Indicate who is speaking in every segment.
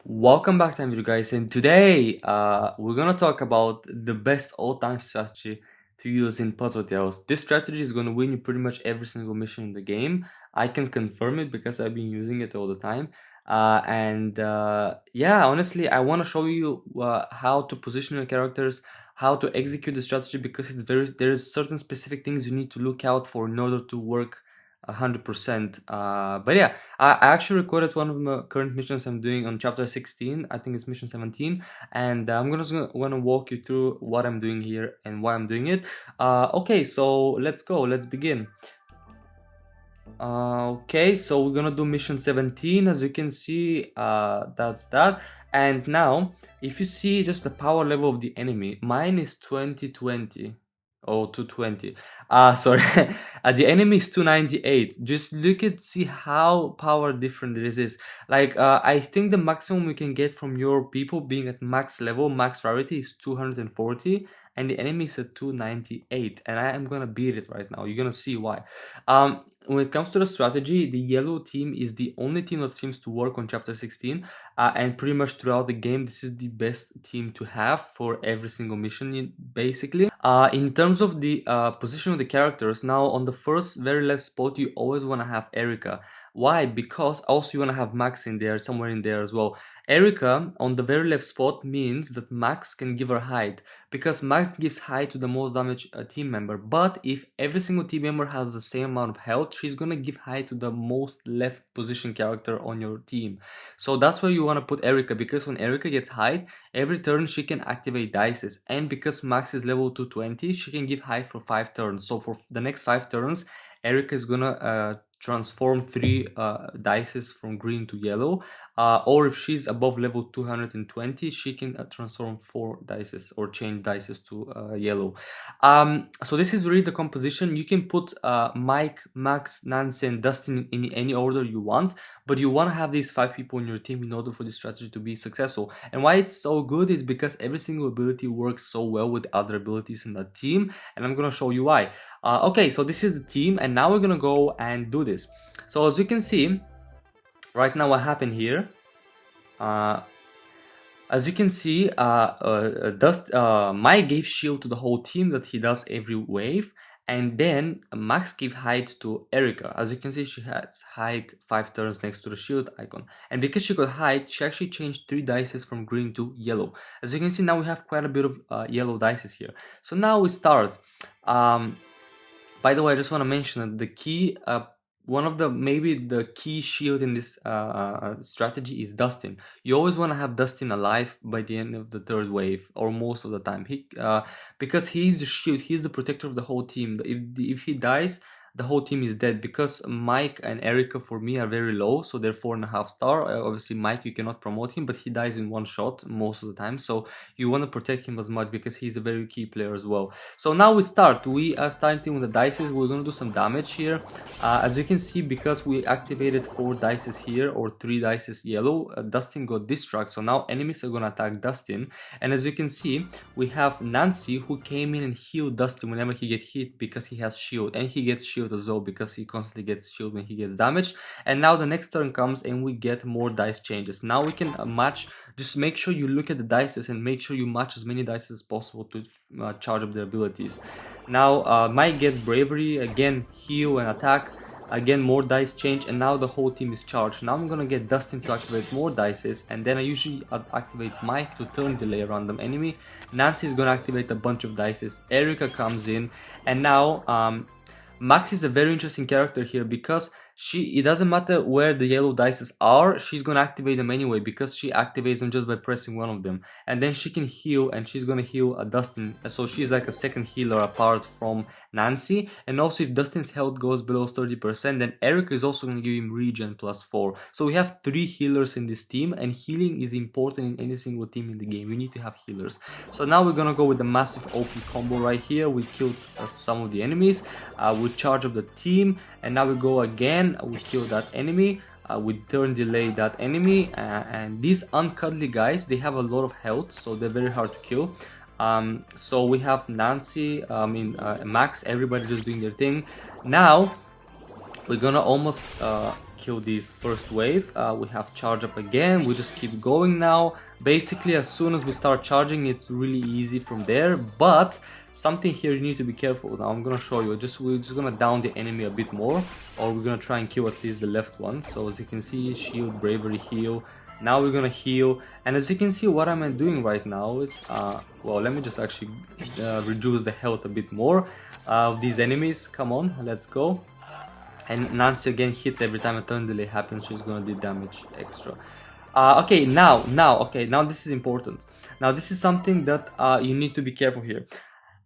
Speaker 1: Welcome back to video guys, and today we're gonna talk about the best all-time strategy to use in puzzle tales. This strategy is gonna win you pretty much every single mission in the game. I can confirm it because I've been using it all the time. Yeah, honestly, I want to show you how to position your characters, how to execute the strategy, because there's certain specific things you need to look out for in order to work 100%. But yeah, I actually recorded one of my current missions I'm doing on chapter 16. I think it's mission 17, and I'm gonna walk you through what I'm doing here and why I'm doing it. Okay, so let's go. Let's begin. Okay, so we're gonna do mission 17. As you can see, that's that. And now, if you see just the power level of the enemy, mine is 2020. Oh, 220. Sorry. The enemy is 298. Just look at see how power different this is. Like, I think the maximum we can get from your people being at max level, max rarity is 240, and the enemy is at 298. And I am gonna beat it right now. You're gonna see why. When it comes to the strategy, the yellow team is the only team that seems to work on chapter 16, and pretty much throughout the game, this is the best team to have for every single mission, basically. In terms of the position of the characters, now on the first very left spot, you always want to have Erica. Why? Because also you want to have Max in there, somewhere in there as well. Erica on the very left spot means that Max can give her hide, because Max gives hide to the most damaged team member. But if every single team member has the same amount of health, she's gonna give hide to the most left position character on your team. So that's why you want to put Erica, because when Erica gets hide, every turn she can activate dices, and because Max is level 220, she can give hide for 5 turns. So for the next 5 turns, Erica is gonna transform 3 dices from green to yellow, or if she's above level 220, she can transform 4 dices or change dices to yellow. So this is really the composition. You can put Mike, Max, Nancy, and Dustin in any order you want, but you want to have these 5 people in your team in order for this strategy to be successful. And why it's so good is because every single ability works so well with other abilities in that team, and I'm gonna show you why. Okay, so this is the team, and now we're gonna go and do this. So as you can see, right now what happened here, as you can see, Mike gave shield to the whole team that he does every wave, and then Max gave hide to Erica. As you can see, she has hide 5 turns next to the shield icon, and because she got hide, she actually changed 3 dices from green to yellow. As you can see, now we have quite a bit of yellow dices here. So now we start. By the way, I just want to mention that the key, maybe the key shield in this strategy is Dustin. You always want to have Dustin alive by the end of the 3rd wave, or most of the time. Because he's the shield, he's the protector of the whole team. If he dies, the whole team is dead, because Mike and Erica for me are very low, so they're 4.5 star. Obviously Mike, you cannot promote him, but he dies in one shot most of the time, so you want to protect him as much because he's a very key player as well. So now we start. We are starting with the dices. We're going to do some damage here. As you can see, because we activated 4 dices here, or 3 dices yellow, Dustin got distract, so now enemies are going to attack Dustin. And as you can see, we have Nancy, who came in and healed Dustin whenever he gets hit, because he has shield, and he gets shield as well because he constantly gets shield when he gets damaged. And now the next turn comes and we get more dice changes. Now we can match. Just make sure you look at the dices and make sure you match as many dice as possible to charge up their abilities. Now Mike gets bravery, again heal and attack, again more dice change, and now the whole team is charged. Now I'm gonna get Dustin to activate more dices, and then I usually activate Mike to turn delay a random enemy. Nancy is gonna activate a bunch of dices. Erica comes in, and now Max is a very interesting character here, because it doesn't matter where the yellow dices are, she's gonna activate them anyway, because she activates them just by pressing one of them. And then she can heal, and she's gonna heal Dustin, so she's like a second healer apart from Nancy. And also, if Dustin's health goes below 30%, then Eric is also gonna give him regen +4. So we have 3 healers in this team, and healing is important in any single team in the game. You need to have healers. So now we're gonna go with the massive OP combo right here. We killed some of the enemies, we charge up the team, and now we go again, we kill that enemy, we turn delay that enemy, and these uncuddly guys, they have a lot of health, so they're very hard to kill. So we have Nancy, Max, everybody just doing their thing. Now we're gonna almost kill this first wave. We have charge up again. We just keep going now. Basically, as soon as we start charging, it's really easy from there. But something here you need to be careful. Now I'm gonna show you. We're just gonna down the enemy a bit more, or we're gonna try and kill at least the left one. So as you can see, shield, bravery, heal. Now we're gonna heal, and as you can see, what I'm doing right now is well, let me just actually reduce the health a bit more of these enemies. Come on, let's go. And Nancy again hits every time a turn delay happens. She's gonna do damage extra. Okay, now this is important. Now this is something that you need to be careful here.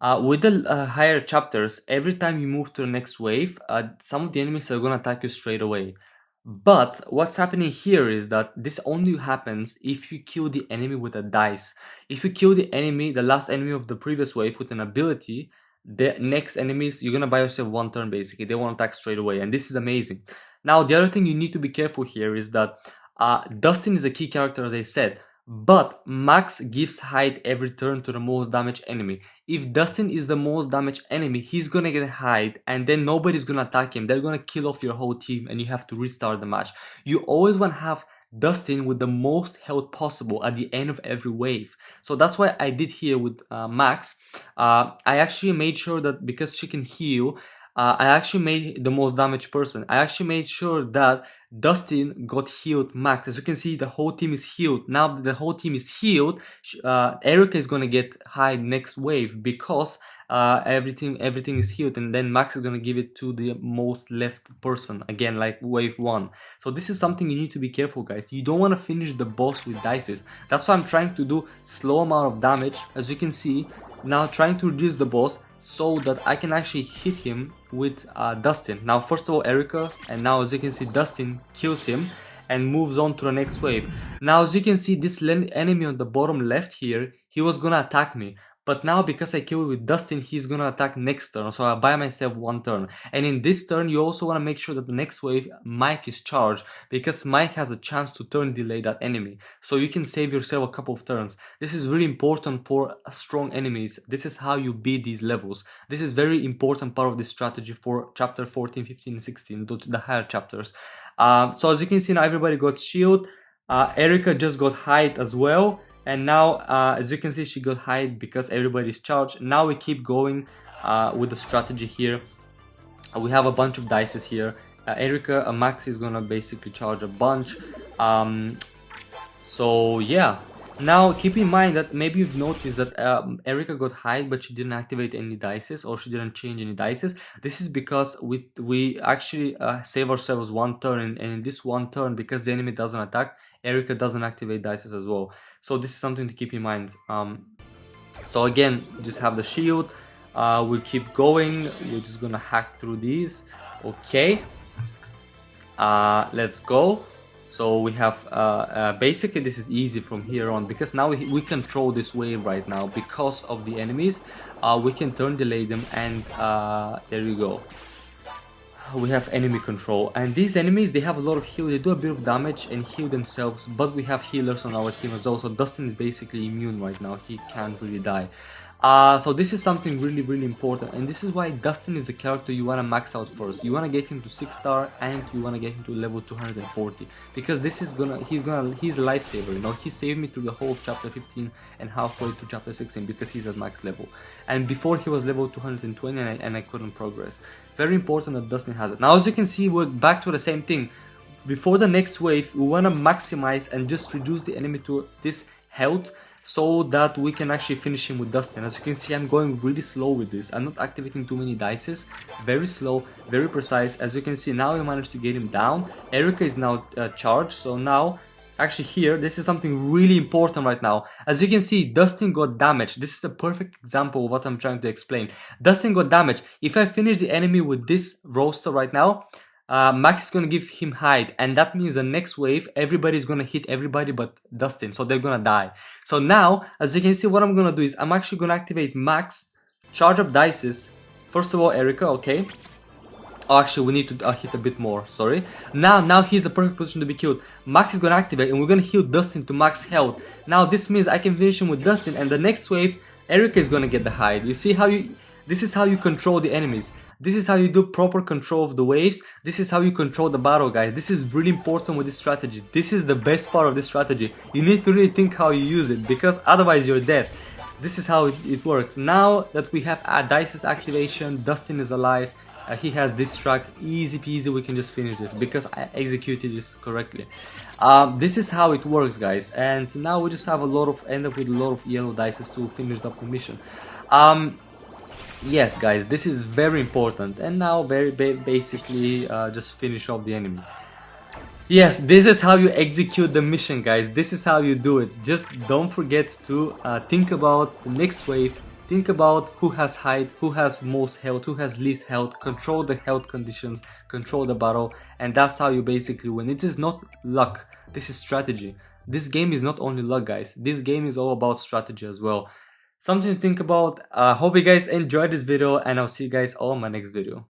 Speaker 1: With the higher chapters, every time you move to the next wave, some of the enemies are gonna attack you straight away. But what's happening here is that this only happens if you kill the enemy with a dice. If you kill the enemy, the last enemy of the previous wave, with an ability, the next enemies, you're gonna buy yourself one turn basically. They won't attack straight away, and this is amazing. Now the other thing you need to be careful here is that Dustin is a key character, as I said, but Max gives hide every turn to the most damaged enemy. If Dustin is the most damaged enemy, he's gonna get hide, and then nobody's gonna attack him. They're gonna kill off your whole team, and you have to restart the match. You always wanna have Dustin with the most health possible at the end of every wave. So that's why I did here with Max. I actually made sure that because she can heal, I actually made the most damaged person. I actually made sure that Dustin got healed max. As you can see, the whole team is healed. Now that the whole team is healed, Erica is gonna get high next wave because everything is healed, and then Max is gonna give it to the most left person again, like wave 1. So this is something you need to be careful, guys. You don't want to finish the boss with dices. That's why I'm trying to do slow amount of damage. As you can see, now trying to reduce the boss so that I can actually hit him with Dustin. Now first of all Erica, and now as you can see Dustin kills him and moves on to the next wave. Now as you can see, this enemy on the bottom left here, he was gonna attack me. But now because I killed with Dustin, he's gonna attack next turn, so I buy myself one turn. And in this turn, you also wanna make sure that the next wave, Mike is charged, because Mike has a chance to turn delay that enemy. So you can save yourself a couple of turns. This is really important for strong enemies. This is how you beat these levels. This is very important part of this strategy for chapter 14, 15, 16, the higher chapters. So as you can see now, everybody got shield. Erica just got hide as well. And now, as you can see, she got hide because everybody's charged. Now we keep going with the strategy here. We have a bunch of dices here. Erica, Max is gonna basically charge a bunch. So yeah. Now keep in mind that maybe you've noticed that Erica got hide, but she didn't activate any dices, or she didn't change any dices. This is because we actually save ourselves one turn, and in this one turn, because the enemy doesn't attack, Erica doesn't activate dices as well. So this is something to keep in mind. So again, just have the shield. We'll keep going. We're just gonna hack through these. Okay. Let's go. So we have basically this is easy from here on, because now we control this wave right now because of the enemies. We can turn delay them, and there you go. We have enemy control, and these enemies, they have a lot of heal. They do a bit of damage and heal themselves, but we have healers on our team as well. So Dustin is basically immune right now. He can't really die. So this is something really important, and this is why Dustin is the character you want to max out first. You want to get him to 6-star, and you want to get him to level 240, because this is he's a lifesaver. You know, he saved me through the whole of chapter 15 and halfway to chapter 16 because he's at max level. And before he was level 220, and I couldn't progress. Very important that Dustin has it. Now as you can see, we're back to the same thing. Before the next wave, we want to maximize and just reduce the enemy to this health, so that we can actually finish him with Dustin. As you can see, I'm going really slow with this. I'm not activating too many dices. Very slow, very precise. As you can see, now we managed to get him down. Erica is now charged. So now, actually here, this is something really important right now. As you can see, Dustin got damaged. This is a perfect example of what I'm trying to explain. Dustin got damaged. If I finish the enemy with this roster right now, Max is gonna give him hide, and that means the next wave everybody's gonna hit everybody but Dustin, so they're gonna die. So now, as you can see, what I'm gonna do is I'm actually gonna activate Max, charge up dices. First of all, Erica, okay. Oh, actually, we need to hit a bit more. Sorry. Now he's a perfect position to be killed. Max is gonna activate, and we're gonna heal Dustin to max health. Now this means I can finish him with Dustin, and the next wave, Erica is gonna get the hide. You see how you? This is how you control the enemies. This is how you do proper control of the waves. This is how you control the battle, guys. This is really important with this strategy. This is the best part of this strategy. You need to really think how you use it, because otherwise you're dead. This is how it works. Now that we have Dice's activation, Dustin is alive, he has this track, easy peasy, we can just finish this because I executed this correctly. This is how it works, guys, and now we just have end up with a lot of yellow dices to finish up the mission. Yes, guys, this is very important, and now basically just finish off the enemy. Yes, this is how you execute the mission, guys. This is how you do it. Just don't forget to think about the next wave. Think about who has height, who has most health, who has least health. Control the health conditions, control the battle, and that's how you basically win. It is not luck. This is strategy. This game is not only luck, guys. This game is all about strategy as well. Something to think about. Hope you guys enjoyed this video, and I'll see you guys all in my next video.